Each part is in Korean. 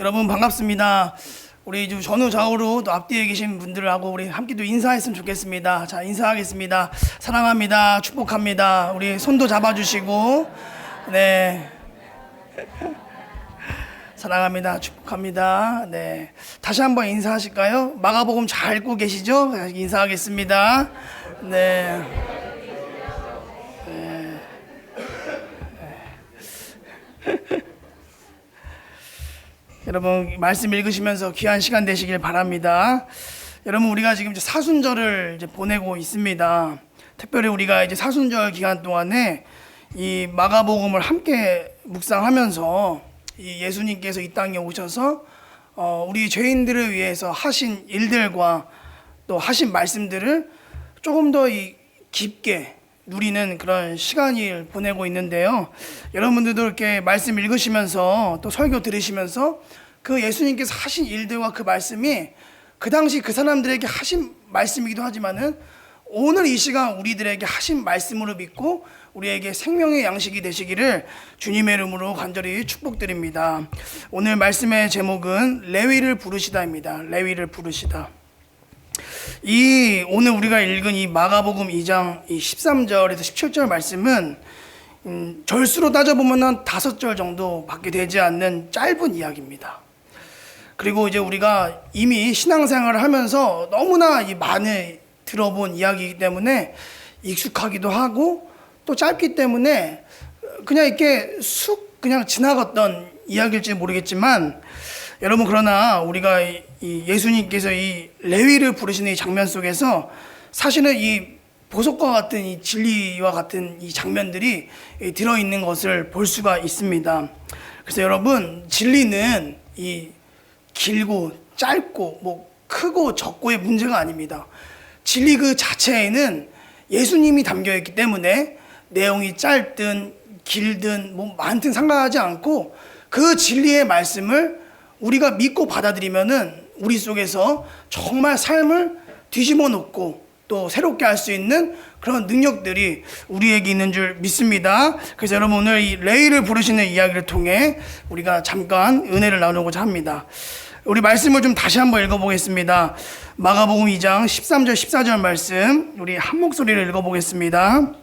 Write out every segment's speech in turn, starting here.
여러분 반갑습니다. 우리 전후 좌우로 또 앞뒤에 계신 분들하고 우리 함께 또 인사했으면 좋겠습니다. 자, 인사하겠습니다. 사랑합니다. 축복합니다. 우리 손도 잡아주시고, 네. 사랑합니다. 축복합니다. 네. 다시 한번 인사하실까요? 마가복음 잘 읽고 계시죠? 인사하겠습니다. 네. 여러분 말씀 읽으시면서 귀한 시간 되시길 바랍니다. 여러분 우리가 지금 이제 사순절을 이제 보내고 있습니다. 특별히 우리가 이제 사순절 기간 동안에 이 마가복음을 함께 묵상하면서 이 예수님께서 이 땅에 오셔서 우리 죄인들을 위해서 하신 일들과 또 하신 말씀들을 조금 더 깊게 누리는 그런 시간을 보내고 있는데요. 여러분들도 이렇게 말씀 읽으시면서 또 설교 들으시면서 그 예수님께서 하신 일들과 그 말씀이 그 당시 그 사람들에게 하신 말씀이기도 하지만은 오늘 이 시간 우리들에게 하신 말씀으로 믿고 우리에게 생명의 양식이 되시기를 주님의 이름으로 간절히 축복드립니다. 오늘 말씀의 제목은 레위를 부르시다입니다. 레위를 부르시다. 오늘 우리가 읽은 이 마가복음 2장 이 13절에서 17절 말씀은 절수로 따져보면 한 5절 정도밖에 되지 않는 짧은 이야기입니다. 그리고 이제 우리가 이미 신앙생활을 하면서 너무나 많이 들어본 이야기이기 때문에 익숙하기도 하고 또 짧기 때문에 그냥 이렇게 쑥 그냥 지나갔던 이야기일지 모르겠지만 여러분 그러나 우리가 이 예수님께서 이 레위를 부르시는 이 장면 속에서 사실은 이 보석과 같은 이 진리와 같은 이 장면들이 들어있는 것을 볼 수가 있습니다. 그래서 여러분 진리는 이 길고 짧고 크고 적고의 문제가 아닙니다. 진리 그 자체에는 예수님이 담겨있기 때문에 내용이 짧든 길든 많든 상관하지 않고 그 진리의 말씀을 우리가 믿고 받아들이면은 우리 속에서 정말 삶을 뒤집어 놓고 또 새롭게 할 수 있는 그런 능력들이 우리에게 있는 줄 믿습니다. 그래서 여러분 오늘 이 레위를 부르시는 이야기를 통해 우리가 잠깐 은혜를 나누고자 합니다. 우리 말씀을 좀 다시 한번 읽어보겠습니다. 마가복음 2장 13절 14절 말씀 우리 한 목소리를 읽어보겠습니다.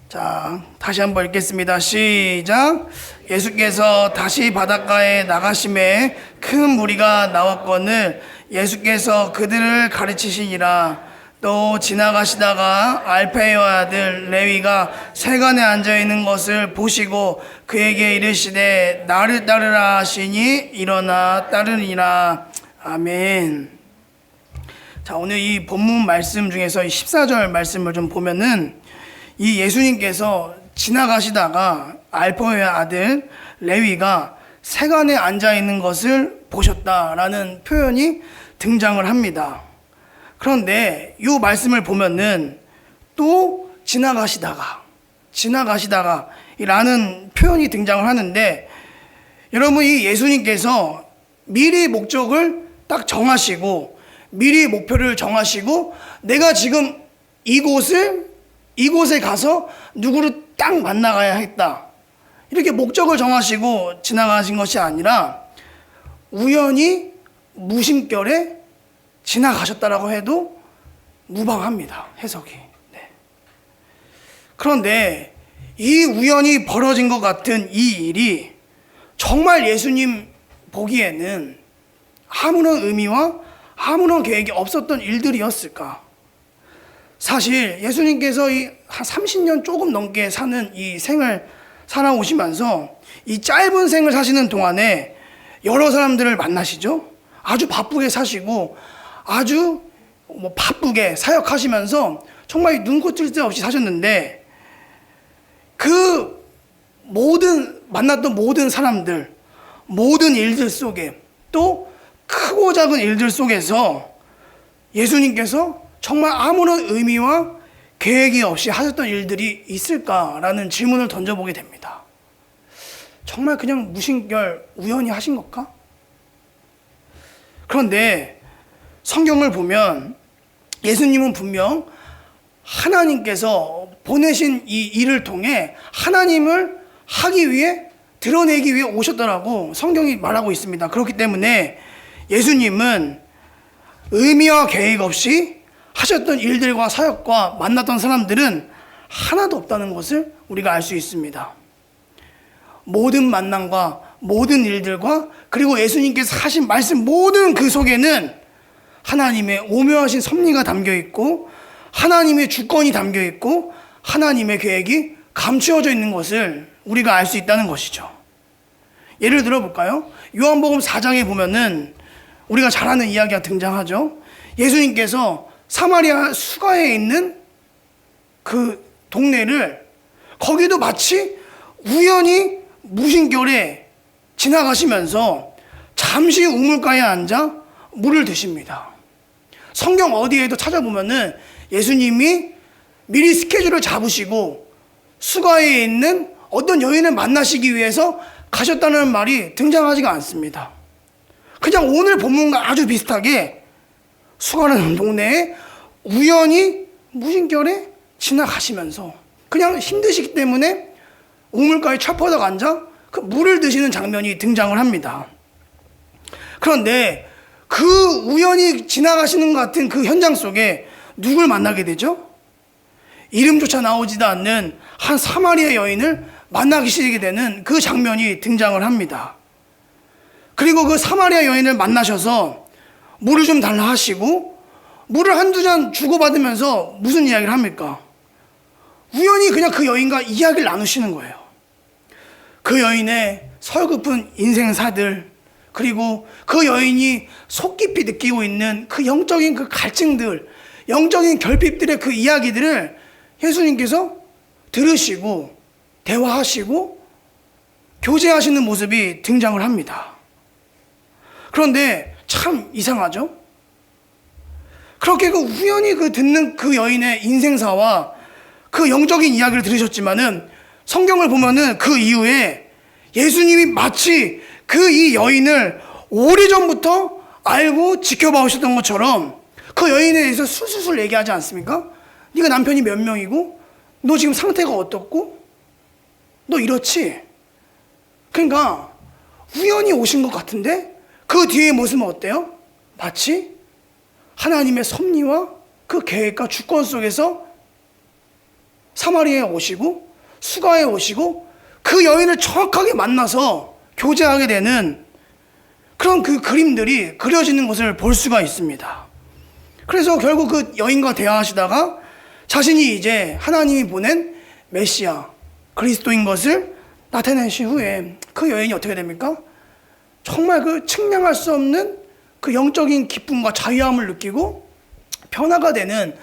자, 다시 한번 읽겠습니다. 시작. 예수께서 다시 바닷가에 나가심에 큰 무리가 나왔거늘 예수께서 그들을 가르치시니라. 또 지나가시다가 알페의 아들 레위가 세간에 앉아있는 것을 보시고 그에게 이르시되 나를 따르라 하시니 일어나 따르니라. 아멘. 자, 오늘 이 본문 말씀 중에서 14절 말씀을 좀 보면은 이 예수님께서 지나가시다가 알페의 아들 레위가 세간에 앉아있는 것을 보셨다라는 표현이 등장을 합니다. 그런데 이 말씀을 보면은 또 지나가시다가 라는 표현이 등장을 하는데 여러분 이 예수님께서 미리 목적을 딱 정하시고 미리 목표를 정하시고 내가 지금 이곳에 가서 누구를 딱 만나가야 했다. 이렇게 목적을 정하시고 지나가신 것이 아니라 우연히 무심결에 지나가셨다라고 해도 무방합니다. 해석이. 네. 그런데 이 우연히 벌어진 것 같은 이 일이 정말 예수님 보기에는 아무런 의미와 아무런 계획이 없었던 일들이었을까? 사실 예수님께서 한 30년 조금 넘게 사는 이 생을 살아오시면서 이 짧은 생을 사시는 동안에 여러 사람들을 만나시죠. 아주 바쁘게 사시고 아주 바쁘게 사역하시면서 정말 눈코 뜰 새 없이 사셨는데 그 만났던 모든 사람들, 모든 일들 속에 또 크고 작은 일들 속에서 예수님께서 정말 아무런 의미와 계획이 없이 하셨던 일들이 있을까라는 질문을 던져보게 됩니다. 정말 그냥 무심결 우연히 하신 걸까? 그런데 성경을 보면 예수님은 분명 하나님께서 보내신 이 일을 통해 하나님을 하기 위해 드러내기 위해 오셨다라고 성경이 말하고 있습니다. 그렇기 때문에 예수님은 의미와 계획 없이 하셨던 일들과 사역과 만났던 사람들은 하나도 없다는 것을 우리가 알 수 있습니다. 모든 만남과 모든 일들과 그리고 예수님께서 하신 말씀 모든 그 속에는 하나님의 오묘하신 섭리가 담겨 있고 하나님의 주권이 담겨 있고 하나님의 계획이 감추어져 있는 것을 우리가 알 수 있다는 것이죠. 예를 들어 볼까요? 요한복음 4장에 보면은 우리가 잘 아는 이야기가 등장하죠. 예수님께서 사마리아 수가에 있는 그 동네를 거기도 마치 우연히 무심결에 지나가시면서 잠시 우물가에 앉아 물을 드십니다. 성경 어디에도 찾아보면은 예수님이 미리 스케줄을 잡으시고 수가에 있는 어떤 여인을 만나시기 위해서 가셨다는 말이 등장하지가 않습니다. 그냥 오늘 본문과 아주 비슷하게 수가라는 동네에 우연히 무심결에 지나가시면서 그냥 힘드시기 때문에 우물가에 철퍼덕 앉아 그 물을 드시는 장면이 등장을 합니다. 그런데 그 우연히 지나가시는 것 같은 그 현장 속에 누굴 만나게 되죠? 이름조차 나오지도 않는 한 사마리아 여인을 만나시게 되는 그 장면이 등장을 합니다. 그리고 그 사마리아 여인을 만나셔서 물을 좀 달라 하시고 물을 한두 잔 주고받으면서 무슨 이야기를 합니까? 우연히 그냥 그 여인과 이야기를 나누시는 거예요. 그 여인의 서글픈 인생사들, 그리고 그 여인이 속 깊이 느끼고 있는 그 영적인 그 갈증들, 영적인 결핍들의 그 이야기들을 예수님께서 들으시고 대화하시고 교제하시는 모습이 등장을 합니다. 그런데 참 이상하죠? 그렇게 그 우연히 그 듣는 그 여인의 인생사와 그 영적인 이야기를 들으셨지만은 성경을 보면은 그 이후에 예수님이 마치 그 이 여인을 오래전부터 알고 지켜봐 오셨던 것처럼 그 여인에 대해서 술술술 얘기하지 않습니까? 네가 남편이 몇 명이고 너 지금 상태가 어떻고 너 이렇지? 그러니까 우연히 오신 것 같은데 그 뒤의 모습은 어때요? 마치 하나님의 섭리와 그 계획과 주권 속에서 사마리아에 오시고 수가에 오시고 그 여인을 정확하게 만나서 교제하게 되는 그런 그 그림들이 그려지는 것을 볼 수가 있습니다. 그래서 결국 그 여인과 대화하시다가 자신이 이제 하나님이 보낸 메시아 그리스도인 것을 나타내신 후에 그 여인이 어떻게 됩니까? 정말 그 측량할 수 없는 그 영적인 기쁨과 자유함을 느끼고 변화가 되는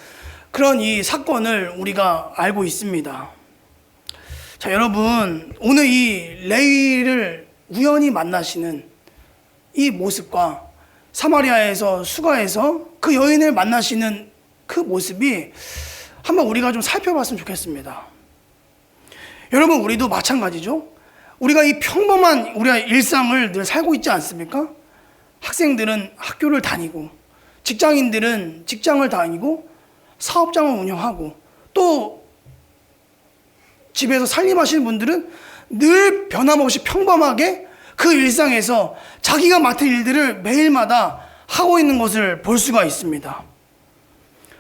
그런 이 사건을 우리가 알고 있습니다. 자, 여러분, 오늘 이 레위를 우연히 만나시는 이 모습과 사마리아에서 수가에서 그 여인을 만나시는 그 모습이 한번 우리가 좀 살펴봤으면 좋겠습니다. 여러분, 우리도 마찬가지죠. 우리가 이 평범한 우리가 일상을 늘 살고 있지 않습니까? 학생들은 학교를 다니고 직장인들은 직장을 다니고 사업장을 운영하고 또 집에서 살림하시는 분들은 늘 변함없이 평범하게 그 일상에서 자기가 맡은 일들을 매일마다 하고 있는 것을 볼 수가 있습니다.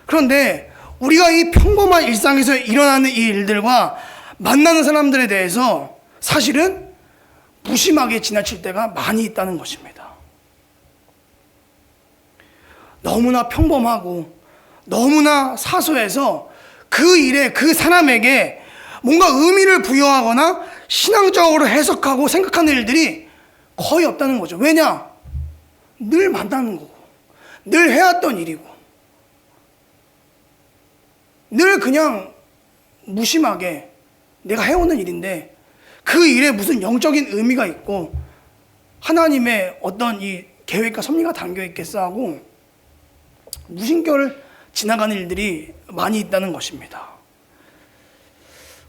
그런데 우리가 이 평범한 일상에서 일어나는 이 일들과 만나는 사람들에 대해서 사실은 무심하게 지나칠 때가 많이 있다는 것입니다. 너무나 평범하고 너무나 사소해서 그 일에 그 사람에게 뭔가 의미를 부여하거나 신앙적으로 해석하고 생각하는 일들이 거의 없다는 거죠. 왜냐? 늘 만나는 거고 늘 해왔던 일이고 늘 그냥 무심하게 내가 해오는 일인데 그 일에 무슨 영적인 의미가 있고 하나님의 어떤 이 계획과 섭리가 담겨 있겠어 하고 무심결을 지나가는 일들이 많이 있다는 것입니다.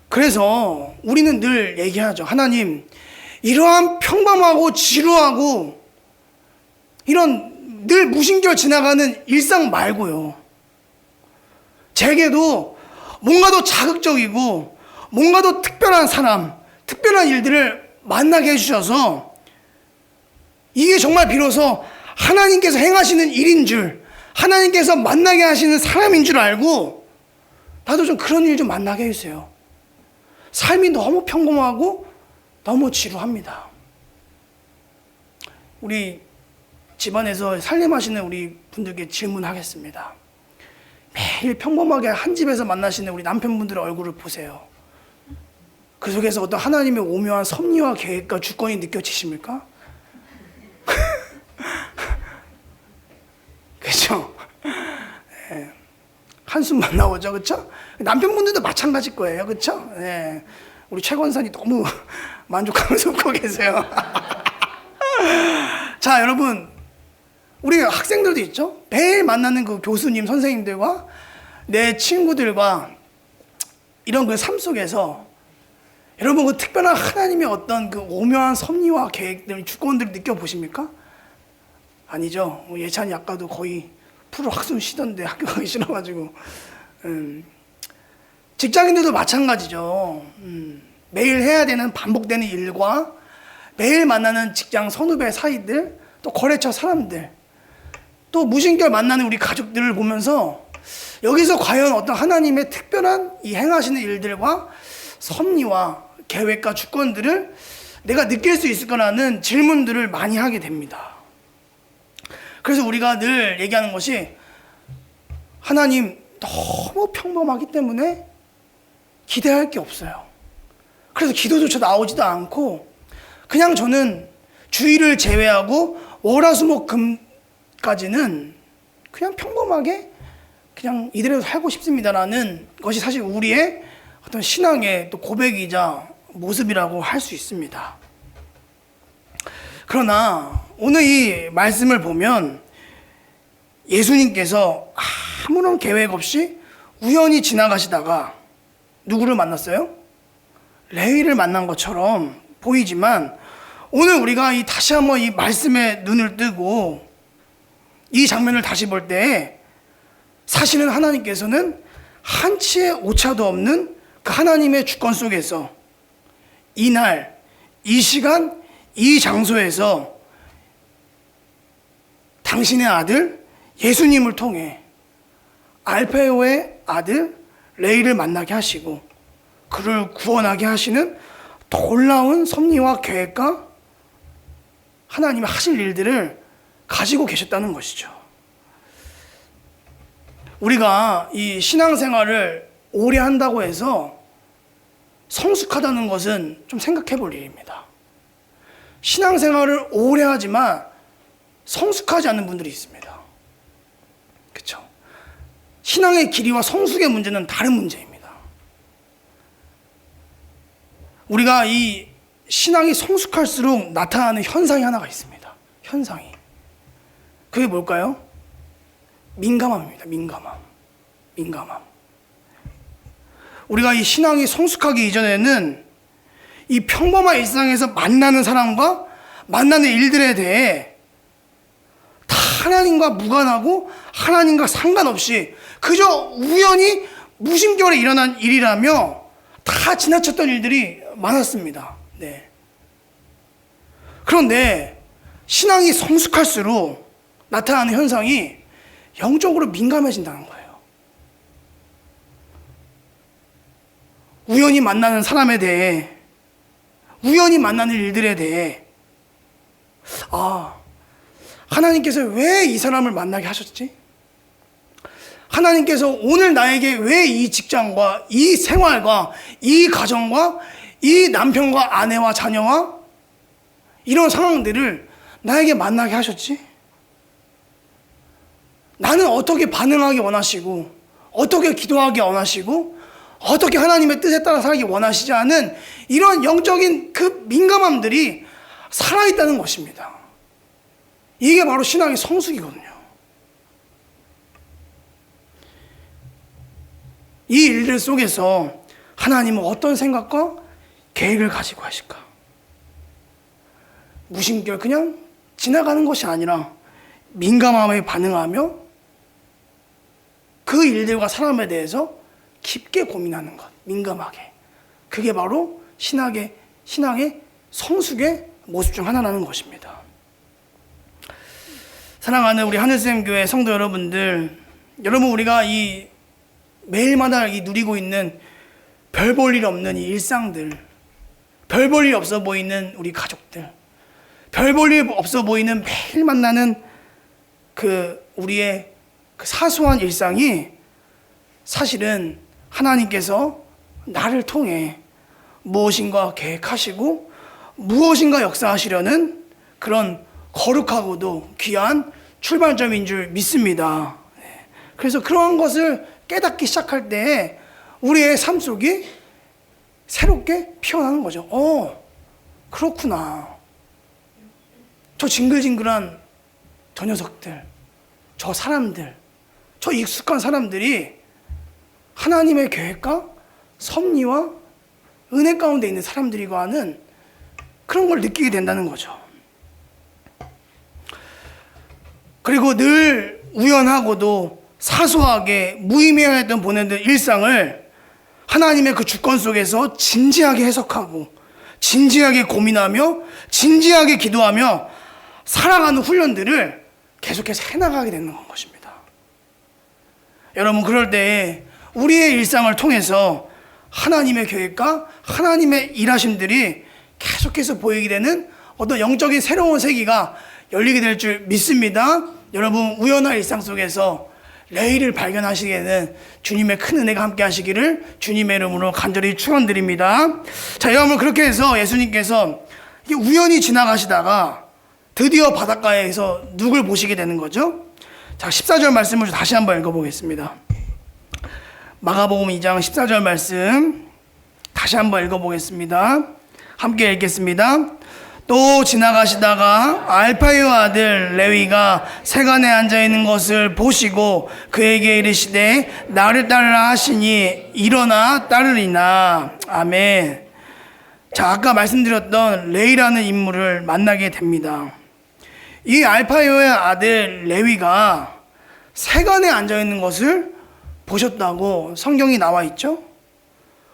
그래서 우리는 늘 얘기하죠. 하나님, 이러한 평범하고 지루하고 이런 늘 무심결 지나가는 일상 말고요. 제게도 뭔가 더 자극적이고 뭔가 더 특별한 사람, 특별한 일들을 만나게 해주셔서 이게 정말 비로소 하나님께서 행하시는 일인 줄, 하나님께서 만나게 하시는 사람인 줄 알고 나도 좀 그런 일 좀 만나게 해주세요. 삶이 너무 평범하고 너무 지루합니다. 우리 집안에서 살림하시는 우리 분들께 질문하겠습니다. 매일 평범하게 한 집에서 만나시는 우리 남편분들의 얼굴을 보세요. 그 속에서 어떤 하나님의 오묘한 섭리와 계획과 주권이 느껴지십니까? 그렇죠? 네. 한숨만 나오죠, 그렇죠? 남편분들도 마찬가지일 거예요, 그렇죠? 네. 우리 최 권사님 너무 만족하면서 웃고 계세요. 자, 여러분, 우리 학생들도 있죠? 매일 만나는 그 교수님, 선생님들과 내 친구들과 이런 그 삶 속에서 여러분 그 특별한 하나님의 어떤 그 오묘한 섭리와 계획들, 주권들을 느껴보십니까? 아니죠. 예찬이 아까도 거의 풀을 확 쉬던데 학교 가기 싫어가지고. 직장인들도 마찬가지죠. 매일 해야 되는 반복되는 일과 매일 만나는 직장 선후배 사이들, 또 거래처 사람들, 또 무심결 만나는 우리 가족들을 보면서 여기서 과연 어떤 하나님의 특별한 이 행하시는 일들과 섭리와 계획과 주권들을 내가 느낄 수 있을 거라는 질문들을 많이 하게 됩니다. 그래서 우리가 늘 얘기하는 것이 하나님 너무 평범하기 때문에 기대할 게 없어요. 그래서 기도조차 나오지도 않고 그냥 저는 주일을 제외하고 월화수목금까지는 그냥 평범하게 그냥 이대로 살고 싶습니다라는 것이 사실 우리의 어떤 신앙의 또 고백이자 모습이라고 할 수 있습니다. 그러나 오늘 이 말씀을 보면 예수님께서 아무런 계획 없이 우연히 지나가시다가 누구를 만났어요? 레위를 만난 것처럼 보이지만 오늘 우리가 다시 한번 이 말씀에 눈을 뜨고 이 장면을 다시 볼 때 사실은 하나님께서는 한치의 오차도 없는 그 하나님의 주권 속에서 이날, 이 시간, 이 장소에서 당신의 아들 예수님을 통해 알페오의 아들 레이를 만나게 하시고 그를 구원하게 하시는 놀라운 섭리와 계획과 하나님이 하실 일들을 가지고 계셨다는 것이죠. 우리가 이 신앙생활을 오래 한다고 해서 성숙하다는 것은 좀 생각해 볼 일입니다. 신앙생활을 오래 하지만 성숙하지 않는 분들이 있습니다. 그렇죠? 신앙의 길이와 성숙의 문제는 다른 문제입니다. 우리가 이 신앙이 성숙할수록 나타나는 현상이 하나가 있습니다. 현상이. 그게 뭘까요? 민감함입니다. 민감함. 우리가 이 신앙이 성숙하기 이전에는 이 평범한 일상에서 만나는 사람과 만나는 일들에 대해 다 하나님과 무관하고 하나님과 상관없이 그저 우연히 무심결에 일어난 일이라며 다 지나쳤던 일들이 많았습니다. 네. 그런데 신앙이 성숙할수록 나타나는 현상이 영적으로 민감해진다는 거예요. 우연히 만나는 사람에 대해, 우연히 만나는 일들에 대해, 하나님께서 왜 이 사람을 만나게 하셨지? 하나님께서 오늘 나에게 왜 이 직장과 이 생활과 이 가정과 이 남편과 아내와 자녀와 이런 상황들을 나에게 만나게 하셨지? 나는 어떻게 반응하기 원하시고 어떻게 기도하기 원하시고 어떻게 하나님의 뜻에 따라 살기 원하시지 않은 이런 영적인 그 민감함들이 살아있다는 것입니다. 이게 바로 신앙의 성숙이거든요. 이 일들 속에서 하나님은 어떤 생각과 계획을 가지고 하실까? 무심결 그냥 지나가는 것이 아니라 민감함에 반응하며 그 일들과 사람에 대해서 깊게 고민하는 것, 민감하게. 그게 바로 신앙의 성숙의 모습 중 하나라는 것입니다. 사랑하는 우리 하늘샘교회 성도 여러분들, 여러분 우리가 이 매일마다 이 누리고 있는 별 볼 일 없는 이 일상들, 별 볼 일 없어 보이는 우리 가족들, 별 볼 일 없어 보이는 매일 만나는 우리의 그 사소한 일상이 사실은 하나님께서 나를 통해 무엇인가 계획하시고 무엇인가 역사하시려는 그런 거룩하고도 귀한 출발점인 줄 믿습니다. 그래서 그러한 것을 깨닫기 시작할 때 우리의 삶 속이 새롭게 피어나는 거죠. 그렇구나. 저 징글징글한 저 녀석들, 저 사람들, 저 익숙한 사람들이 하나님의 계획과 섭리와 은혜 가운데 있는 사람들이고 하는 그런 걸 느끼게 된다는 거죠. 그리고 늘 우연하고도 사소하게 무의미했던 보내는 일상을 하나님의 그 주권 속에서 진지하게 해석하고 진지하게 고민하며 진지하게 기도하며 살아가는 훈련들을 계속해서 해나가게 되는 것입니다. 여러분, 그럴 때 우리의 일상을 통해서 하나님의 계획과 하나님의 일하심들이 계속해서 보이게 되는 어떤 영적인 새로운 세계가 열리게 될 줄 믿습니다. 여러분, 우연한 일상 속에서 레일을 발견하시기에는 주님의 큰 은혜가 함께 하시기를 주님의 이름으로 간절히 축원드립니다. 자, 여러분, 그렇게 해서 예수님께서 우연히 지나가시다가 드디어 바닷가에서 누굴 보시게 되는 거죠? 자, 14절 말씀을 다시 한번 읽어보겠습니다. 마가복음 2장 14절 말씀 다시 한번 읽어보겠습니다. 함께 읽겠습니다. 또 지나가시다가 알파의 아들 레위가 세간에 앉아있는 것을 보시고 그에게 이르시되 나를 따르라 하시니 일어나 따르리나. 아멘. 자, 아까 말씀드렸던 레위라는 인물을 만나게 됩니다. 이 알파의 아들 레위가 세간에 앉아있는 것을 보셨다고 성경이 나와 있죠.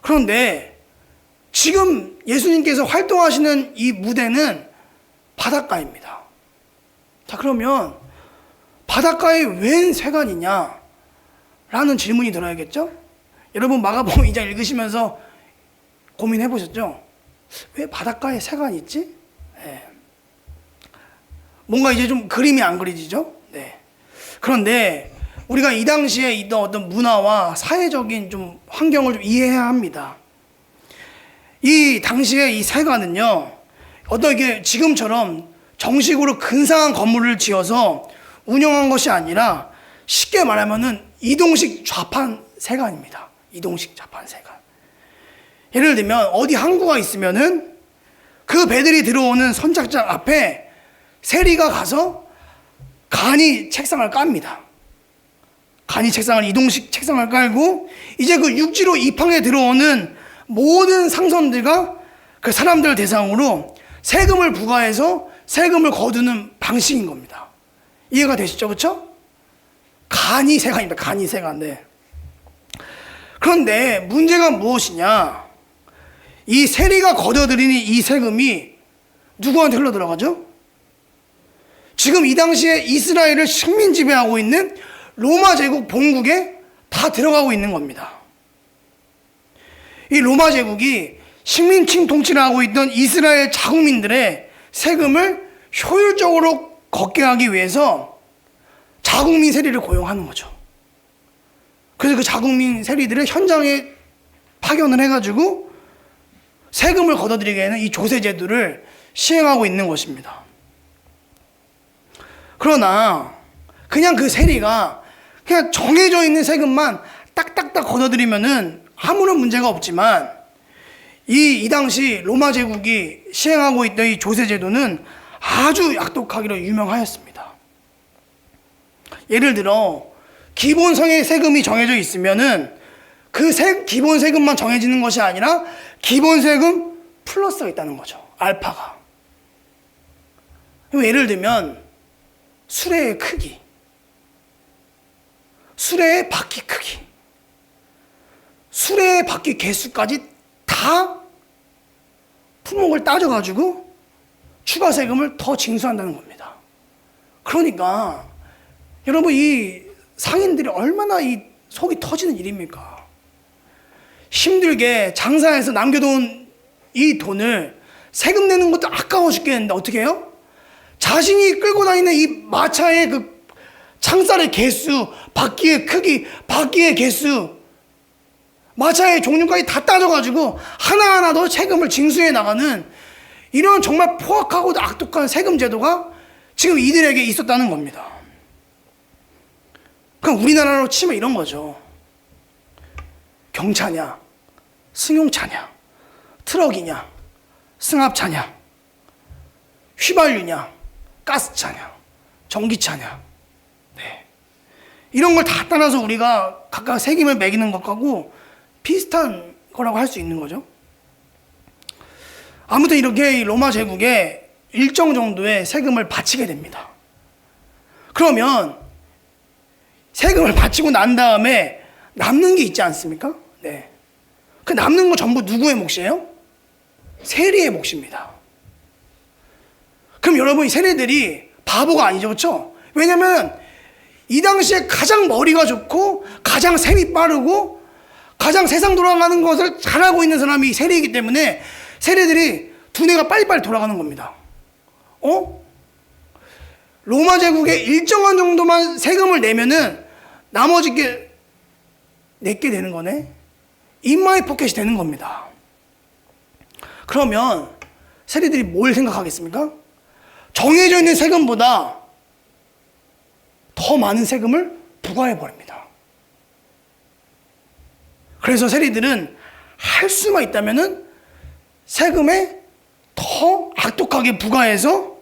그런데 지금 예수님께서 활동하시는 이 무대는 바닷가입니다. 자, 그러면 바닷가에 웬 세간이냐? 라는 질문이 들어야겠죠? 여러분, 마가복음 2장 읽으시면서 고민해 보셨죠? 왜 바닷가에 세간이 있지? 네. 뭔가 이제 좀 그림이 안 그려지죠? 네. 그런데 우리가 이 당시에 있던 어떤 문화와 사회적인 좀 환경을 좀 이해해야 합니다. 이 당시에 이 세관은요, 어떻게 지금처럼 정식으로 근사한 건물을 지어서 운영한 것이 아니라 쉽게 말하면은 이동식 좌판 세관입니다. 이동식 좌판 세관. 예를 들면 어디 항구가 있으면은 그 배들이 들어오는 선착장 앞에 세리가 가서 간이 책상을 깝니다. 간이 책상을 이동식 책상을 깔고 이제 그 육지로 입항에 들어오는 모든 상선들과 그 사람들 대상으로 세금을 부과해서 세금을 거두는 방식인 겁니다. 이해가 되시죠? 그렇죠? 간이 세관입니다. 간이 세관. 네. 그런데 문제가 무엇이냐? 이 세리가 거둬들이는 이 세금이 누구한테 흘러들어가죠? 지금 이 당시에 이스라엘을 식민 지배하고 있는 로마 제국 본국에 다 들어가고 있는 겁니다. 이 로마 제국이 식민층 통치를 하고 있던 이스라엘 자국민들의 세금을 효율적으로 걷게 하기 위해서 자국민 세리를 고용하는 거죠. 그래서 그 자국민 세리들을 현장에 파견을 해가지고 세금을 걷어들이게 하는 이 조세 제도를 시행하고 있는 것입니다. 그러나 그냥 그 세리가 그냥 정해져 있는 세금만 딱딱딱 걷어들이면은 아무런 문제가 없지만 이 당시 로마 제국이 시행하고 있던 이 조세 제도는 아주 약독하기로 유명하였습니다. 예를 들어 기본성의 세금이 정해져 있으면은 그 기본 세금만 정해지는 것이 아니라 기본 세금 플러스가 있다는 거죠. 알파가. 예를 들면 수레의 크기, 수레의 바퀴 크기, 수레의 바퀴 개수까지 다 품목을 따져가지고 추가 세금을 더 징수한다는 겁니다. 그러니까 여러분, 이 상인들이 얼마나 이 속이 터지는 일입니까? 힘들게 장사해서 남겨둔 이 돈을 세금 내는 것도 아까워 죽겠는데 어떻게 해요? 자신이 끌고 다니는 이 마차의 그 창살의 개수, 바퀴의 크기, 바퀴의 개수, 마차의 종류까지 다 따져가지고 하나하나 더 세금을 징수해 나가는 이런 정말 포악하고도 악독한 세금 제도가 지금 이들에게 있었다는 겁니다. 그럼 우리나라로 치면 이런 거죠. 경차냐, 승용차냐, 트럭이냐, 승합차냐, 휘발유냐, 가스차냐, 전기차냐. 네. 이런 걸 다 따라서 우리가 각각 세금을 매기는 것하고 비슷한 거라고 할 수 있는 거죠. 아무튼 이렇게 로마 제국에 일정 정도의 세금을 바치게 됩니다. 그러면 세금을 바치고 난 다음에 남는 게 있지 않습니까? 네. 그 남는 거 전부 누구의 몫이에요? 세리의 몫입니다. 그럼 여러분, 이 세리들이 바보가 아니죠, 그렇죠? 왜냐하면 이 당시에 가장 머리가 좋고 가장 셈이 빠르고 가장 세상 돌아가는 것을 잘하고 있는 사람이 세리이기 때문에 세리들이 두뇌가 빨리빨리 돌아가는 겁니다. 로마 제국에 일정한 정도만 세금을 내면은 나머지 게 내게 되는 거네. 인마이 포켓이 되는 겁니다. 그러면 세리들이 뭘 생각하겠습니까? 정해져 있는 세금보다 더 많은 세금을 부과해 버립니다. 그래서 세리들은 할 수만 있다면은 세금에 더 악독하게 부과해서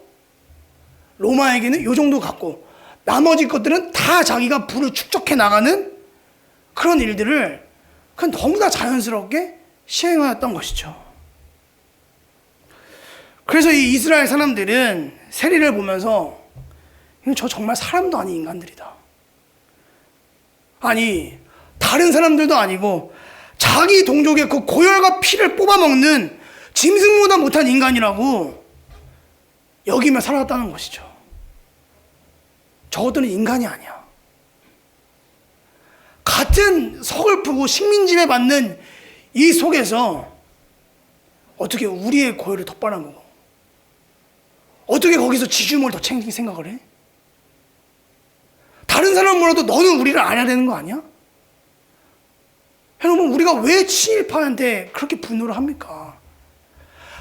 로마에게는 요 정도 갖고 나머지 것들은 다 자기가 부를 축적해 나가는 그런 일들을 그건 너무나 자연스럽게 시행하였던 것이죠. 그래서 이 이스라엘 사람들은 세리를 보면서 저 정말 사람도 아닌 인간들이다. 아니, 다른 사람들도 아니고 자기 동족의 그 고열과 피를 뽑아먹는 짐승보다 못한 인간이라고 여기며 살아왔다는 것이죠. 저것들은 인간이 아니야. 같은 서글프고 식민지배 받는 이 속에서 어떻게 우리의 고열을 더 빨아먹어? 어떻게 거기서 지주목을 더 챙길 생각을 해? 다른 사람은 몰라도 너는 우리를 알아야 되는 거 아니야? 여러분, 우리가 왜 친일파한테 그렇게 분노를 합니까?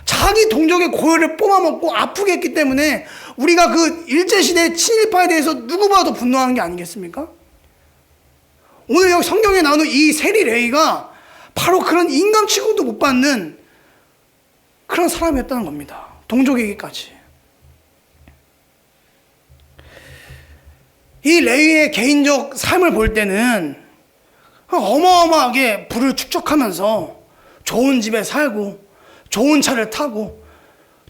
자기 동족의 고열을 뽑아먹고 아프게 했기 때문에 우리가 그 일제시대 친일파에 대해서 누구보다도 분노하는 게 아니겠습니까? 오늘 여기 성경에 나오는 이 세리 레위가 바로 그런 인간 취급도 못 받는 그런 사람이었다는 겁니다. 동족에게까지. 이 레위의 개인적 삶을 볼 때는 어마어마하게 부를 축적하면서 좋은 집에 살고 좋은 차를 타고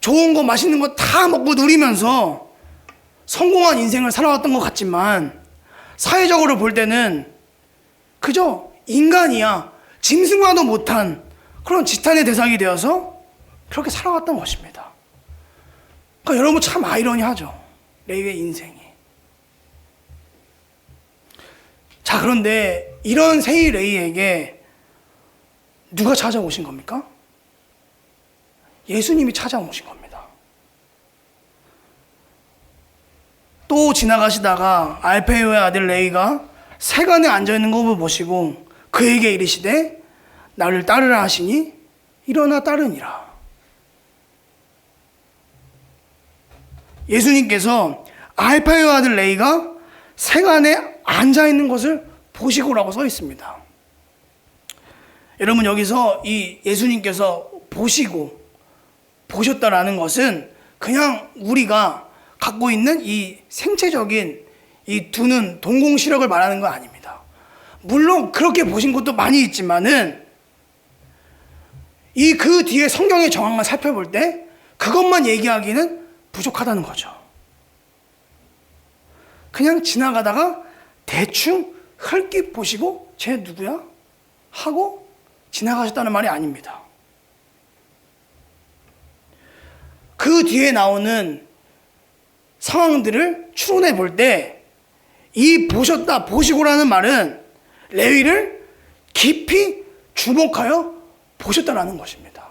좋은 거 맛있는 거 다 먹고 누리면서 성공한 인생을 살아왔던 것 같지만 사회적으로 볼 때는 그저 인간이야 짐승과도 못한 그런 지탄의 대상이 되어서 그렇게 살아왔던 것입니다. 그러니까 여러분 참 아이러니하죠. 레위의 인생이. 자, 그런데 이런 세이 레위에게 누가 찾아오신 겁니까? 예수님이 찾아오신 겁니다. 또 지나가시다가 알페오의 아들 레위가 세간에 앉아있는 것을 보시고 그에게 이르시되 나를 따르라 하시니 일어나 따르니라. 예수님께서 알페오의 아들 레위가 세간에 앉아있는 것을 보시고라고 써 있습니다. 여러분, 여기서 이 예수님께서 보셨다라는 것은 그냥 우리가 갖고 있는 이 생체적인 이 두 눈, 동공시력을 말하는 거 아닙니다. 물론 그렇게 보신 것도 많이 있지만은 이 그 뒤에 성경의 정황만 살펴볼 때 그것만 얘기하기는 부족하다는 거죠. 그냥 지나가다가 대충 흘낏 보시고 쟤 누구야? 하고 지나가셨다는 말이 아닙니다. 그 뒤에 나오는 상황들을 추론해 볼 때 이 보셨다, 보시고라는 말은 레위를 깊이 주목하여 보셨다라는 것입니다.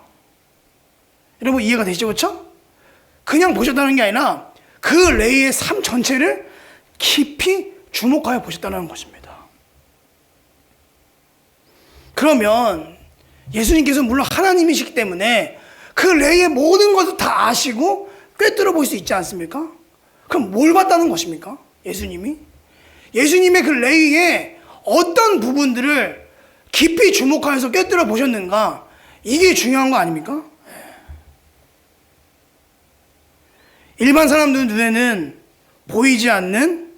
여러분 이해가 되시죠? 그렇죠? 그냥 보셨다는 게 아니라 그 레위의 삶 전체를 깊이 주목하여 보셨다는 것입니다. 그러면 예수님께서 물론 하나님이시기 때문에 그 레위의 모든 것을 다 아시고 꿰뚫어 볼 수 있지 않습니까? 그럼 뭘 봤다는 것입니까? 예수님의 그 레위의 어떤 부분들을 깊이 주목하여서 꿰뚫어 보셨는가? 이게 중요한 거 아닙니까? 일반 사람들 눈에는 보이지 않는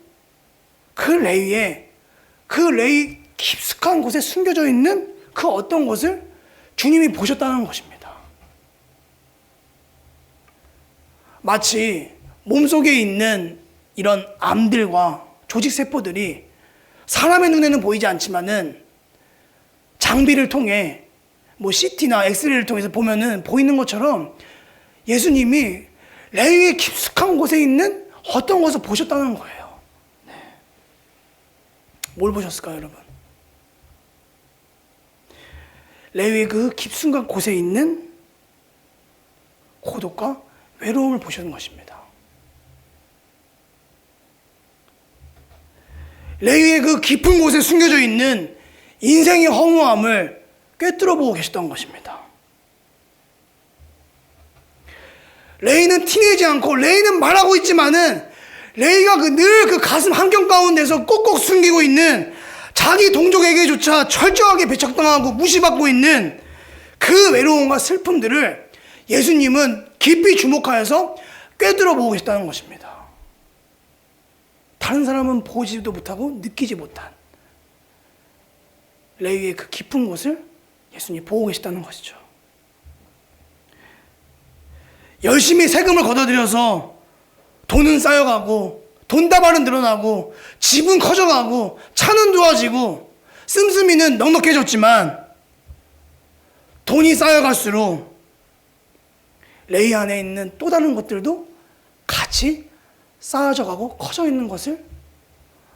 그 레위 깊숙한 곳에 숨겨져 있는 그 어떤 것을 주님이 보셨다는 것입니다. 마치 몸속에 있는 이런 암들과 조직세포들이 사람의 눈에는 보이지 않지만은 장비를 통해 CT나 엑스레이를 통해서 보면은 보이는 것처럼 예수님이 레위의 깊숙한 곳에 있는 어떤 것을 보셨다는 거예요. 네. 뭘 보셨을까요, 여러분? 레위의 그 깊숙한 곳에 있는 고독과 외로움을 보시는 것입니다. 레위의 그 깊은 곳에 숨겨져 있는 인생의 허무함을 꿰뚫어 보고 계셨던 것입니다. 레위는 티내지 않고 레위는 말하고 있지만은 레위가 늘 그 가슴 한켠 가운데서 꼭꼭 숨기고 있는 자기 동족에게조차 철저하게 배척당하고 무시받고 있는 그 외로움과 슬픔들을 예수님은 깊이 주목하여서 꿰뚫어 보고 계셨다는 것입니다. 다른 사람은 보지도 못하고 느끼지 못한 레위의 그 깊은 곳을 예수님이 보고 계셨다는 것이죠. 열심히 세금을 걷어들여서 돈은 쌓여가고 돈다발은 늘어나고 집은 커져가고 차는 좋아지고 씀씀이는 넉넉해졌지만 돈이 쌓여갈수록 레위 안에 있는 또 다른 것들도 같이 쌓여져 가고 커져 있는 것을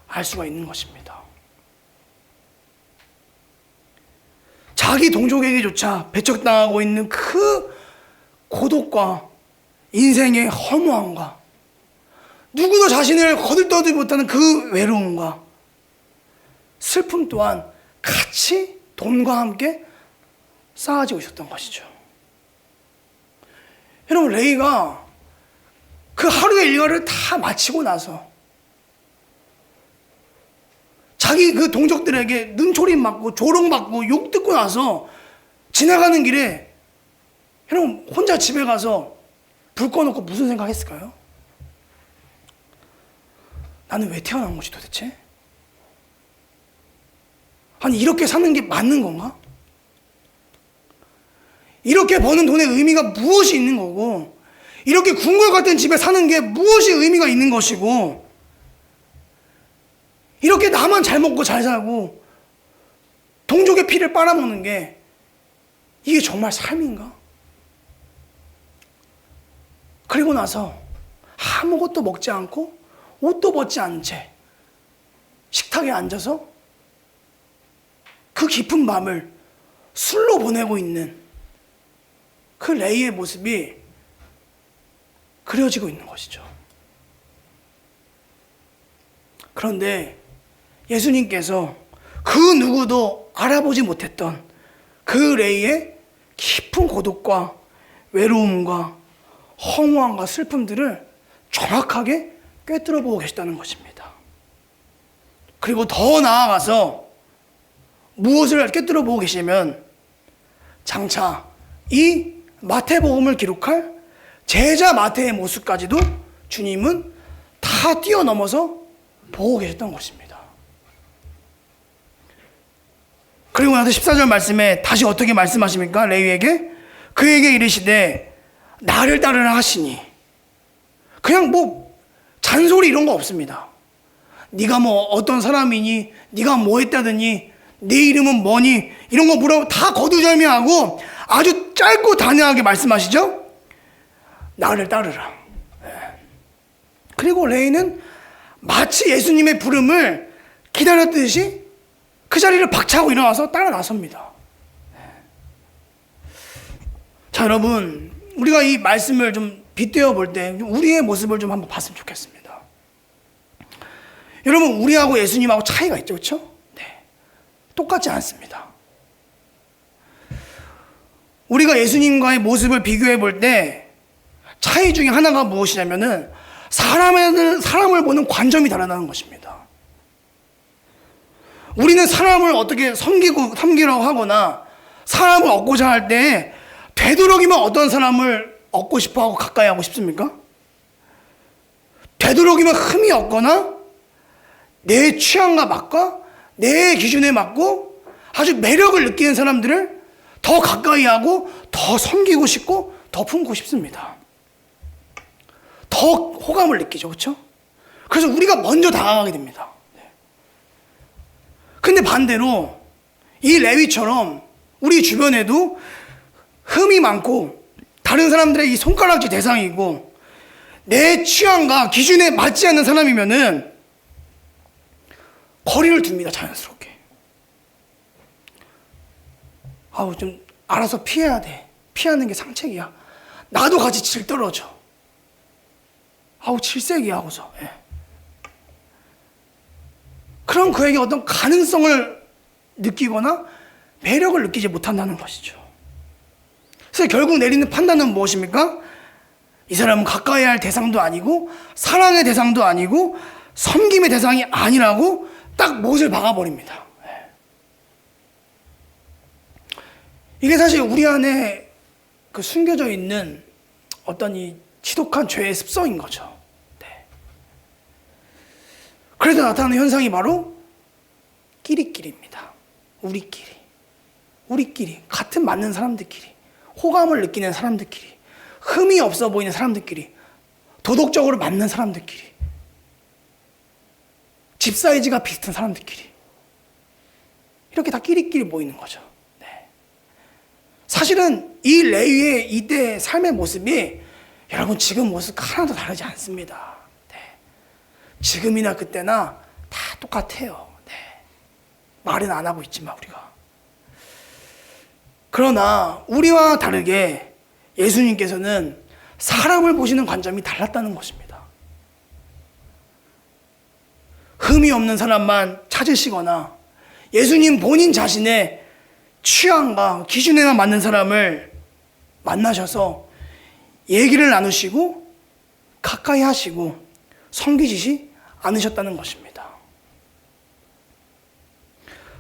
알 수가 있는 것입니다. 자기 동족에게조차 배척당하고 있는 그 고독과 인생의 허무함과 누구도 자신을 거들떠도 못하는 그 외로움과 슬픔 또한 같이 돈과 함께 쌓아지고 있었던 것이죠. 여러분, 레위가 그 하루의 일과를 다 마치고 나서 자기 그 동족들에게 눈초림 맞고 조롱받고 욕 듣고 나서 지나가는 길에 여러분 혼자 집에 가서 불 꺼놓고 무슨 생각했을까요? 나는 왜 태어난 거지 도대체? 아니 이렇게 사는 게 맞는 건가? 이렇게 버는 돈의 의미가 무엇이 있는 거고 이렇게 궁궐 같은 집에 사는 게 무엇이 의미가 있는 것이고 이렇게 나만 잘 먹고 잘 살고 동족의 피를 빨아먹는 게 이게 정말 삶인가? 그리고 나서 아무것도 먹지 않고 옷도 벗지 않은 채 식탁에 앉아서 그 깊은 밤을 술로 보내고 있는 그 레위의 모습이 그려지고 있는 것이죠. 그런데 예수님께서 그 누구도 알아보지 못했던 그 레위의 깊은 고독과 외로움과 허무함과 슬픔들을 정확하게 꿰뚫어 보고 계시다는 것입니다. 그리고 더 나아가서 무엇을 꿰뚫어 보고 계시면 장차 이 마태복음을 기록할 제자 마태의 모습까지도 주님은 다 뛰어넘어서 보고 계셨던 것입니다. 그리고 나서 14절 말씀에 다시 어떻게 말씀하십니까? 레위에게 그에게 이르시되 나를 따르라 하시니 그냥 잔소리 이런 거 없습니다. 네가 어떤 사람이니 네가 뭐 했다더니 네 이름은 뭐니 이런 거 물어보고 다 거두절미하고 아주 짧고 단호하게 말씀하시죠. 나를 따르라. 그리고 레위는 마치 예수님의 부름을 기다렸듯이 그 자리를 박차고 일어나서 따라 나섭니다. 자, 여러분, 우리가 이 말씀을 좀 빗대어 볼 때 우리의 모습을 좀 한번 봤으면 좋겠습니다. 여러분, 우리하고 예수님하고 차이가 있죠, 그렇죠? 네, 똑같지 않습니다. 우리가 예수님과의 모습을 비교해 볼 때 차이 중에 하나가 무엇이냐면은 사람을 보는 관점이 다르다는 것입니다. 우리는 사람을 어떻게 섬기려고 하거나 사람을 얻고자 할 때 되도록이면 어떤 사람을 얻고 싶어 하고 가까이 하고 싶습니까? 되도록이면 흠이 없거나 내 취향과 맞고 내 기준에 맞고 아주 매력을 느끼는 사람들을 더 가까이 하고 더 섬기고 싶고 더 품고 싶습니다. 더 호감을 느끼죠, 그렇죠? 그래서 우리가 먼저 다가가게 됩니다. 근데 반대로 이 레위처럼 우리 주변에도 흠이 많고 다른 사람들의 이 손가락질 대상이고 내 취향과 기준에 맞지 않는 사람이면은 거리를 둡니다, 자연스럽게. 아우, 좀 알아서 피해야 돼. 피하는 게 상책이야. 나도 같이 질 떨어져. 아우, 질색이야 하고서. 예. 그럼 그에게 어떤 가능성을 느끼거나 매력을 느끼지 못한다는 것이죠. 그래서 결국 내리는 판단은 무엇입니까? 이 사람은 가까이 할 대상도 아니고 사랑의 대상도 아니고 섬김의 대상이 아니라고 딱 못을 박아버립니다. 이게 사실 우리 안에 그 숨겨져 있는 어떤 이 지독한 죄의 습성인 거죠. 네. 그래서 나타나는 현상이 바로 끼리끼리입니다. 우리끼리 같은 맞는 사람들끼리, 호감을 느끼는 사람들끼리, 흠이 없어 보이는 사람들끼리, 도덕적으로 맞는 사람들끼리, 집 사이즈가 비슷한 사람들끼리, 이렇게 다 끼리끼리 모이는 거죠. 네. 사실은 이 레위의 이때 삶의 모습이 여러분 지금 모습 하나도 다르지 않습니다. 네. 지금이나 그때나 다 똑같아요. 네. 말은 안 하고 있지만 우리가. 그러나 우리와 다르게 예수님께서는 사람을 보시는 관점이 달랐다는 것입니다. 흠이 없는 사람만 찾으시거나 예수님 본인 자신의 취향과 기준에만 맞는 사람을 만나셔서 얘기를 나누시고 가까이 하시고 섬기시지 않으셨다는 것입니다.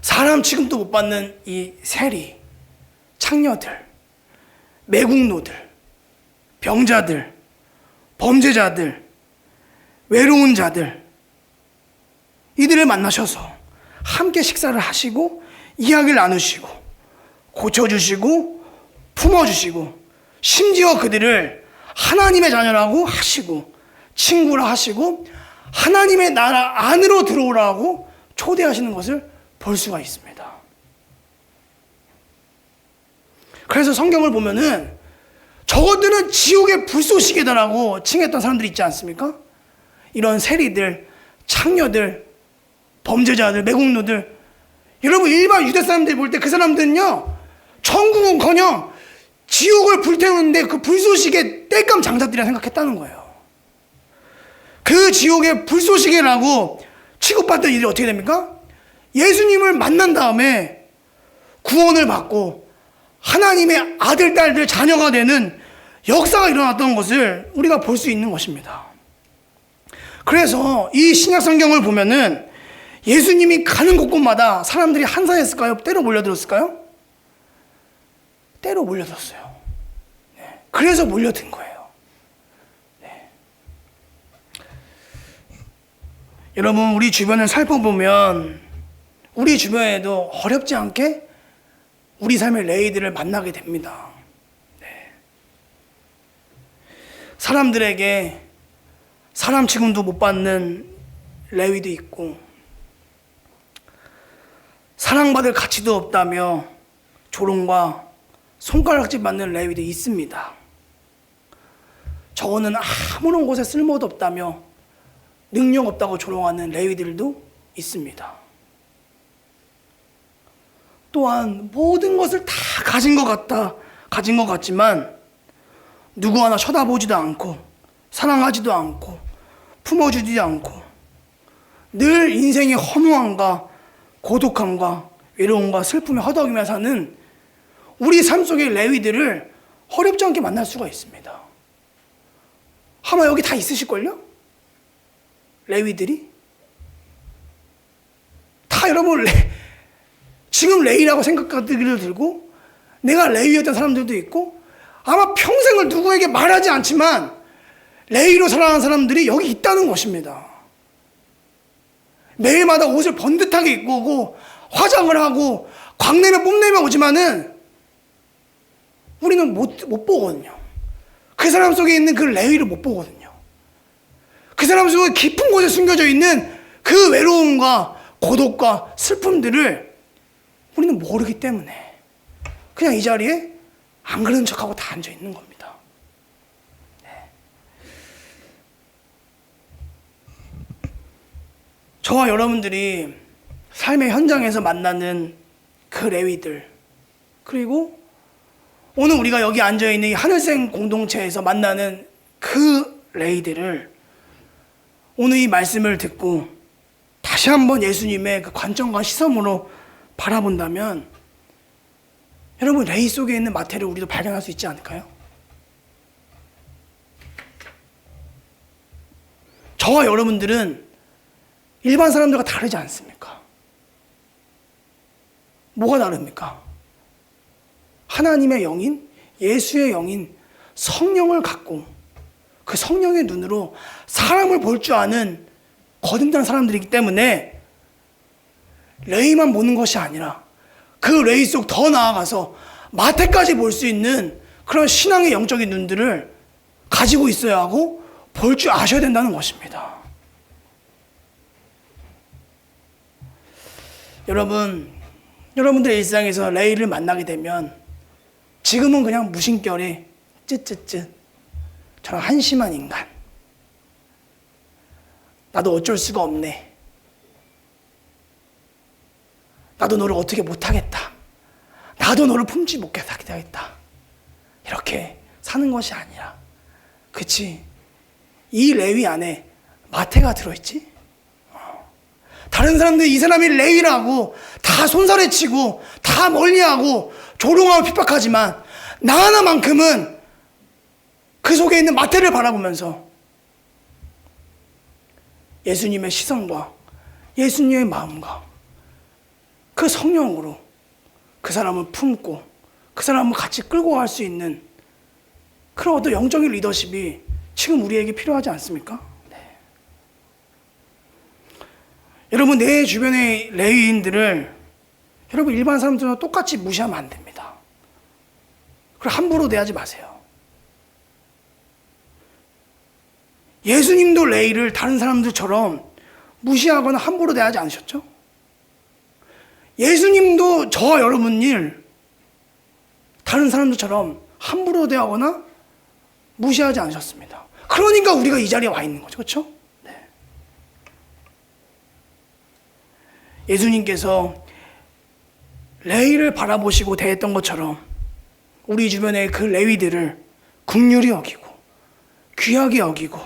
사람 취급도 못 받는 이 세리, 창녀들, 매국노들, 병자들, 범죄자들, 외로운 자들, 이들을 만나셔서 함께 식사를 하시고 이야기를 나누시고 고쳐주시고 품어주시고 심지어 그들을 하나님의 자녀라고 하시고 친구라 하시고 하나님의 나라 안으로 들어오라고 초대하시는 것을 볼 수가 있습니다. 그래서 성경을 보면은 저것들은 지옥의 불쏘시개다라고 칭했던 사람들이 있지 않습니까? 이런 세리들, 창녀들, 범죄자들, 매국노들, 여러분 일반 유대 사람들이 볼 때 그 사람들은요 천국은커녕 지옥을 불태우는데 그 불쏘시개 땔감 장사들이라 생각했다는 거예요. 그 지옥의 불쏘시개라고 취급받던 일이 어떻게 됩니까? 예수님을 만난 다음에 구원을 받고 하나님의 아들, 딸들, 자녀가 되는 역사가 일어났던 것을 우리가 볼 수 있는 것입니다. 그래서 이 신약 성경을 보면은 예수님이 가는 곳곳마다 사람들이 한산했을까요? 때로 몰려들었을까요? 때로 몰려들었어요. 네. 그래서 몰려든 거예요. 네. 여러분, 우리 주변을 살펴보면 우리 주변에도 어렵지 않게 우리 삶의 레위들을 만나게 됩니다. 네. 사람들에게 사람 취급도 못 받는 레위도 있고 사랑받을 가치도 없다며 조롱과 손가락질 받는 레위도 있습니다. 저는 아무런 곳에 쓸모도 없다며 능력 없다고 조롱하는 레위들도 있습니다. 또한 모든 것을 다 가진 것 같지만 누구 하나 쳐다보지도 않고 사랑하지도 않고 품어주지도 않고 늘 인생의 허무함과 고독함과 외로움과 슬픔에 허덕이며 사는 우리 삶 속의 레위들을 어렵지 않게 만날 수가 있습니다. 아마 여기 다 있으실걸요? 레위들이? 다 여러분 지금 레위라고 생각하기를 들고 내가 레위였던 사람들도 있고 아마 평생을 누구에게 말하지 않지만 레위로 살아가는 사람들이 여기 있다는 것입니다. 매일마다 옷을 번듯하게 입고 오고 화장을 하고 광내며 뽐내며 오지만은 우리는 못 보거든요. 그 사람 속에 있는 그 레위를 못 보거든요. 그 사람 속에 깊은 곳에 숨겨져 있는 그 외로움과 고독과 슬픔들을 우리는 모르기 때문에 그냥 이 자리에 안 그런 척하고 다 앉아 있는 겁니다. 네. 저와 여러분들이 삶의 현장에서 만나는 그 레위들, 그리고 오늘 우리가 여기 앉아있는 이 하늘생 공동체에서 만나는 그 레위들을 오늘 이 말씀을 듣고 다시 한번 예수님의 그 관점과 시선으로 바라본다면 여러분 레위 속에 있는 마태를 우리도 발견할 수 있지 않을까요? 저와 여러분들은 일반 사람들과 다르지 않습니까? 뭐가 다릅니까? 하나님의 영인, 예수의 영인, 성령을 갖고 그 성령의 눈으로 사람을 볼 줄 아는 거듭난 사람들이기 때문에 레위만 보는 것이 아니라 그 레위 속 더 나아가서 마태까지 볼 수 있는 그런 신앙의 영적인 눈들을 가지고 있어야 하고 볼 줄 아셔야 된다는 것입니다. 여러분들의 일상에서 레위를 만나게 되면 지금은 그냥 무심결에 쯧쯧쯧 저런 한심한 인간, 나도 어쩔 수가 없네, 나도 너를 어떻게 못하겠다, 나도 너를 품지 못하겠다, 이렇게 사는 것이 아니라, 그치, 이 레위 안에 마태가 들어있지? 다른 사람들이 이 사람이 레위라고 다 손살에치고 다 멀리하고 조롱하고 핍박하지만 나 하나만큼은 그 속에 있는 마태를 바라보면서 예수님의 시선과 예수님의 마음과 그 성령으로 그 사람을 품고 그 사람을 같이 끌고 갈 수 있는 그런 어떤 영적인 리더십이 지금 우리에게 필요하지 않습니까? 네. 여러분, 내 주변의 레위인들을 여러분 일반 사람들과 똑같이 무시하면 안 됩니다. 그리고 함부로 대하지 마세요. 예수님도 레위를 다른 사람들처럼 무시하거나 함부로 대하지 않으셨죠? 예수님도 저와 여러분 일 다른 사람들처럼 함부로 대하거나 무시하지 않으셨습니다. 그러니까 우리가 이 자리에 와 있는 거죠. 그렇죠? 네. 예수님께서 레위를 바라보시고 대했던 것처럼 우리 주변의 그 레위들을 긍휼히 여기고 귀하게 여기고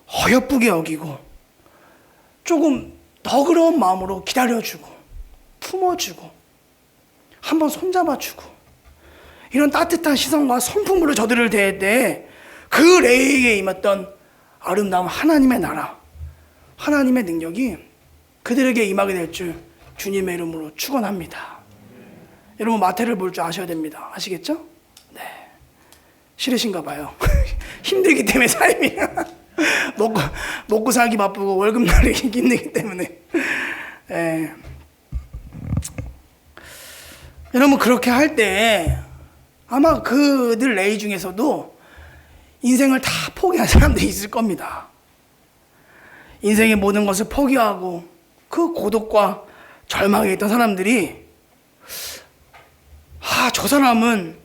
어여쁘게 여기고 조금 너그러운 마음으로 기다려주고 품어주고 한번 손잡아주고 이런 따뜻한 시선과 성품으로 저들을 대할 때 그 레위에게 임했던 아름다운 하나님의 나라, 하나님의 능력이 그들에게 임하게 될 줄 주님의 이름으로 축원합니다. 여러분 마태를 볼 줄 아셔야 됩니다. 아시겠죠? 네. 싫으신가 봐요. 힘들기 때문에 삶이 먹고 살기 바쁘고 월급 날리기 힘들기 때문에. 네. 여러분 그렇게 할 때 아마 그들 레위 중에서도 인생을 다 포기한 사람들이 있을 겁니다. 인생의 모든 것을 포기하고 그 고독과 절망에 있던 사람들이 저 사람은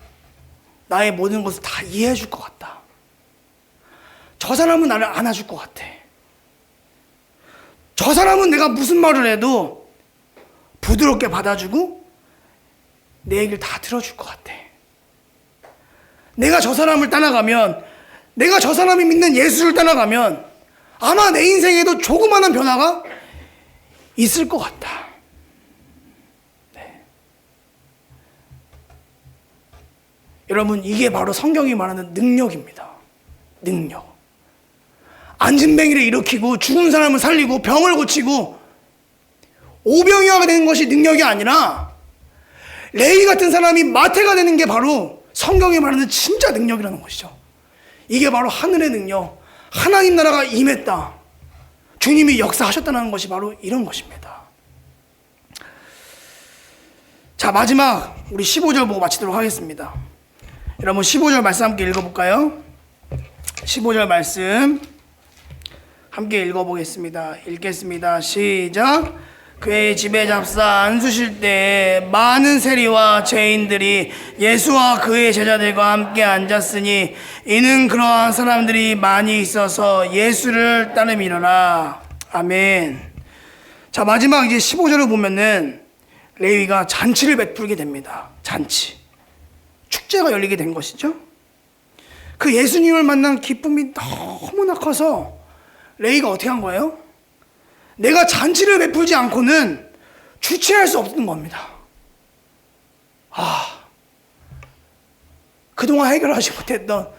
나의 모든 것을 다 이해해 줄 것 같다. 저 사람은 나를 안아줄 것 같아. 저 사람은 내가 무슨 말을 해도 부드럽게 받아주고 내 얘기를 다 들어줄 것 같아. 내가 저 사람을 따라가면, 내가 저 사람이 믿는 예수를 따라가면 아마 내 인생에도 조그마한 변화가 있을 것 같다. 네. 여러분, 이게 바로 성경이 말하는 능력입니다. 능력. 안진뱅이를 일으키고 죽은 사람을 살리고 병을 고치고 오병이어가 되는 것이 능력이 아니라 레위 같은 사람이 마태가 되는 게 바로 성경이 말하는 진짜 능력이라는 것이죠. 이게 바로 하늘의 능력, 하나님 나라가 임했다, 주님이 역사하셨다는 것이 바로 이런 것입니다. 자, 마지막 우리 15절 보고 마치도록 하겠습니다. 여러분 15절 말씀 함께 읽어볼까요? 15절 말씀 함께 읽어보겠습니다. 읽겠습니다. 시작. 그의 집에 잡사 앉으실 때에 많은 세리와 죄인들이 예수와 그의 제자들과 함께 앉았으니 이는 그러한 사람들이 많이 있어서 예수를 따름이로라. 아멘. 자, 마지막 이제 15절을 보면은 레위가 잔치를 베풀게 됩니다. 잔치. 축제가 열리게 된 것이죠. 그 예수님을 만난 기쁨이 너무나 커서 레위가 어떻게 한 거예요? 내가 잔치를 베풀지 않고는 주체할 수 없는 겁니다. 그동안 해결하지 못했던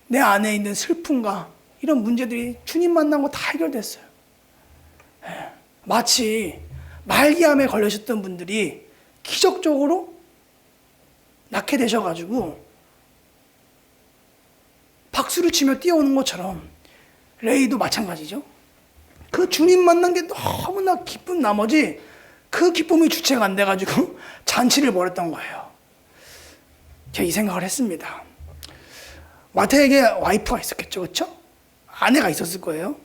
내 안에 있는 슬픔과 이런 문제들이 주님 만난 거 다 해결됐어요. 마치 말기암에 걸리셨던 분들이 기적적으로 낫게 되셔가지고 박수를 치며 뛰어오는 것처럼 레위도 마찬가지죠. 그 주님 만난 게 너무나 기쁜 나머지 그 기쁨이 주체가 안 돼가지고 잔치를 벌였던 거예요. 제가 이 생각을 했습니다. 마태에게 와이프가 있었겠죠, 그렇죠? 아내가 있었을 거예요.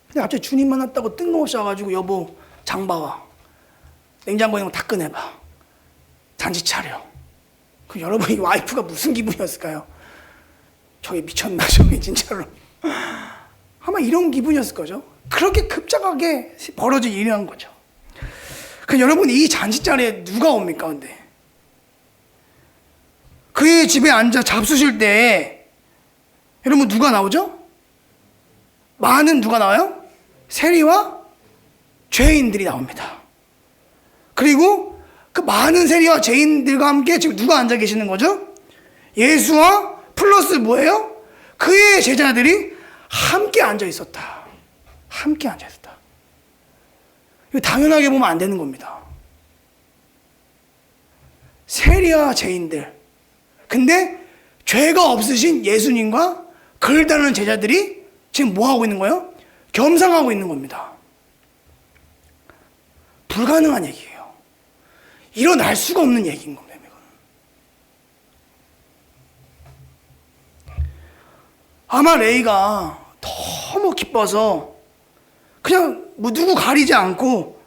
근데 갑자기 주님 만났다고 뜬금없이 와가지고 여보 장 봐와, 냉장고에 있는 거 다 꺼내봐, 잔치 차려. 그 여러분, 이 와이프가 무슨 기분이었을까요? 저게 미쳤나, 저게 진짜로. 아마 이런 기분이었을 거죠. 그렇게 급작하게 벌어진 일이란 거죠. 그 여러분, 이 잔치 자리에 누가 옵니까? 근데 그의 집에 앉아 잡수실 때 여러분 누가 나오죠? 많은 누가 나와요? 세리와 죄인들이 나옵니다. 그리고 그 많은 세리와 죄인들과 함께 지금 누가 앉아 계시는 거죠? 예수와 플러스 뭐예요? 그의 제자들이 함께 앉아 있었다. 함께 앉아 있었다. 이거 당연하게 보면 안 되는 겁니다. 세리와 죄인들. 근데 죄가 없으신 예수님과 그를 따르는 제자들이 지금 뭐 하고 있는 거예요? 겸상하고 있는 겁니다. 불가능한 얘기예요. 일어날 수가 없는 얘기인 겁니다. 아마 레위가 너무 기뻐서 그냥 뭐 누구 가리지 않고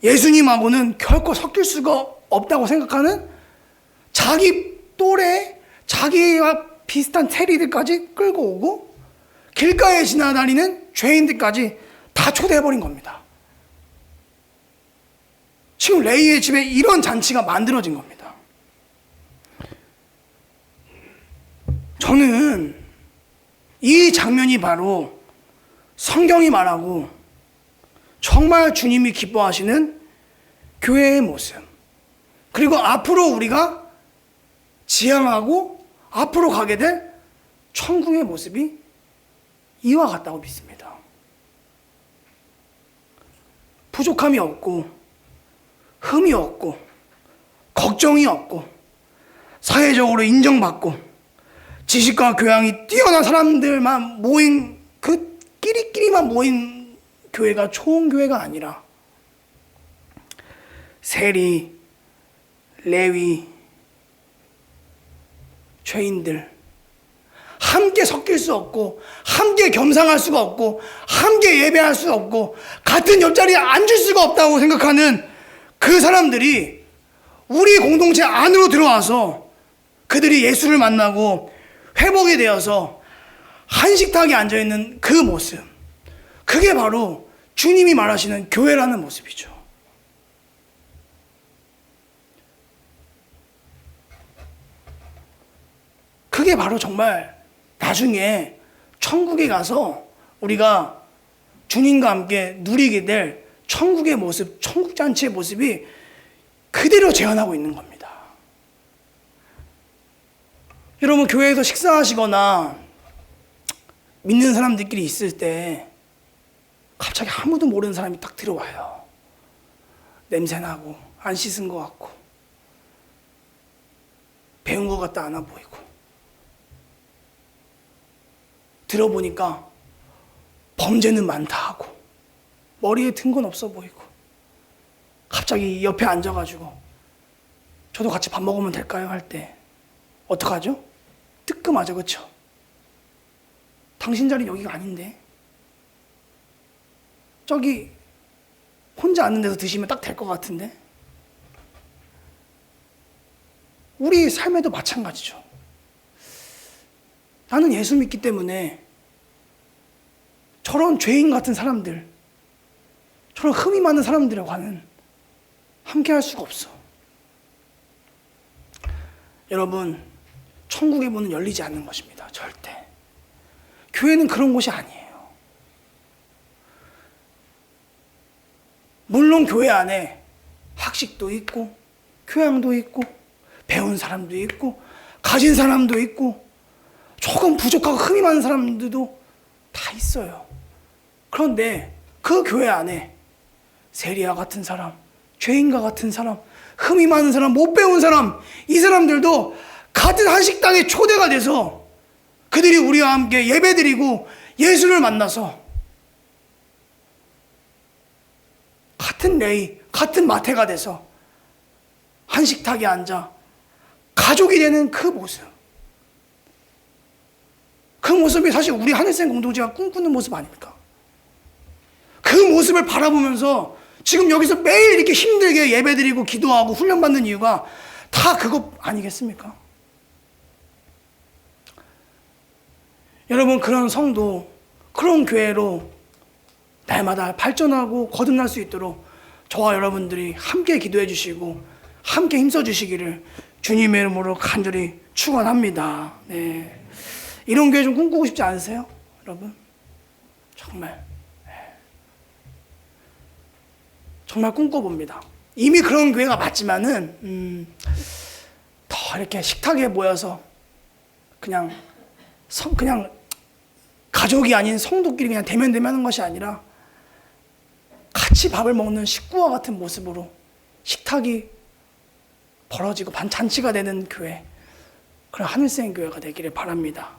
예수님하고는 결코 섞일 수가 없다고 생각하는 자기 또래, 자기와 비슷한 세리들까지 끌고 오고 길가에 지나다니는 죄인들까지 다 초대해버린 겁니다. 지금 레위의 집에 이런 잔치가 만들어진 겁니다. 저는 이 장면이 바로 성경이 말하고 정말 주님이 기뻐하시는 교회의 모습, 그리고 앞으로 우리가 지향하고 앞으로 가게 될 천국의 모습이 이와 같다고 믿습니다. 부족함이 없고 흠이 없고 걱정이 없고 사회적으로 인정받고 지식과 교양이 뛰어난 사람들만 모인 그 끼리끼리만 모인 교회가 좋은 교회가 아니라 세리, 레위, 죄인들 함께 섞일 수 없고 함께 겸상할 수가 없고 함께 예배할 수 없고 같은 옆자리에 앉을 수가 없다고 생각하는 그 사람들이 우리 공동체 안으로 들어와서 그들이 예수를 만나고 회복이 되어서 한식탁에 앉아있는 그 모습, 그게 바로 주님이 말하시는 교회라는 모습이죠. 그게 바로 정말 나중에 천국에 가서 우리가 주님과 함께 누리게 될 천국의 모습, 천국 잔치의 모습이 그대로 재현하고 있는 겁니다. 여러분, 교회에서 식사하시거나 믿는 사람들끼리 있을 때 갑자기 아무도 모르는 사람이 딱 들어와요. 냄새나고 안 씻은 것 같고 배운 것 같다 않아 보이고, 들어보니까 범죄는 많다 하고 머리에 든 건 없어 보이고, 갑자기 옆에 앉아가지고 저도 같이 밥 먹으면 될까요? 할 때 어떡하죠? 뜨끔하죠, 그쵸? 당신 자리 여기가 아닌데, 저기 혼자 앉는 데서 드시면 딱 될 것 같은데. 우리 삶에도 마찬가지죠. 나는 예수 믿기 때문에 저런 죄인 같은 사람들, 저런 흠이 많은 사람들과는 함께 할 수가 없어. 여러분, 천국의 문은 열리지 않는 것입니다. 절대. 교회는 그런 곳이 아니에요. 물론 교회 안에 학식도 있고 교양도 있고 배운 사람도 있고 가진 사람도 있고 조금 부족하고 흠이 많은 사람들도 다 있어요. 그런데 그 교회 안에 세리와 같은 사람, 죄인과 같은 사람, 흠이 많은 사람, 못 배운 사람, 이 사람들도 같은 한식당에 초대가 돼서 그들이 우리와 함께 예배드리고 예수를 만나서 같은 레이, 같은 마태가 돼서 한식탁에 앉아 가족이 되는 그 모습, 그 모습이 사실 우리 하늘생 공동체가 꿈꾸는 모습 아닙니까? 그 모습을 바라보면서 지금 여기서 매일 이렇게 힘들게 예배드리고 기도하고 훈련받는 이유가 다 그거 아니겠습니까? 여러분, 그런 성도, 그런 교회로 날마다 발전하고 거듭날 수 있도록 저와 여러분들이 함께 기도해 주시고 함께 힘써 주시기를 주님의 이름으로 간절히 축원합니다. 네. 이런 교회 좀 꿈꾸고 싶지 않으세요? 여러분? 정말 정말 꿈꿔봅니다. 이미 그런 교회가 맞지만은 더 이렇게 식탁에 모여서 그냥 가족이 아닌 성도끼리 그냥 대면대면하는 것이 아니라 같이 밥을 먹는 식구와 같은 모습으로 식탁이 벌어지고 잔치가 되는 교회, 그런 하늘생 교회가 되기를 바랍니다.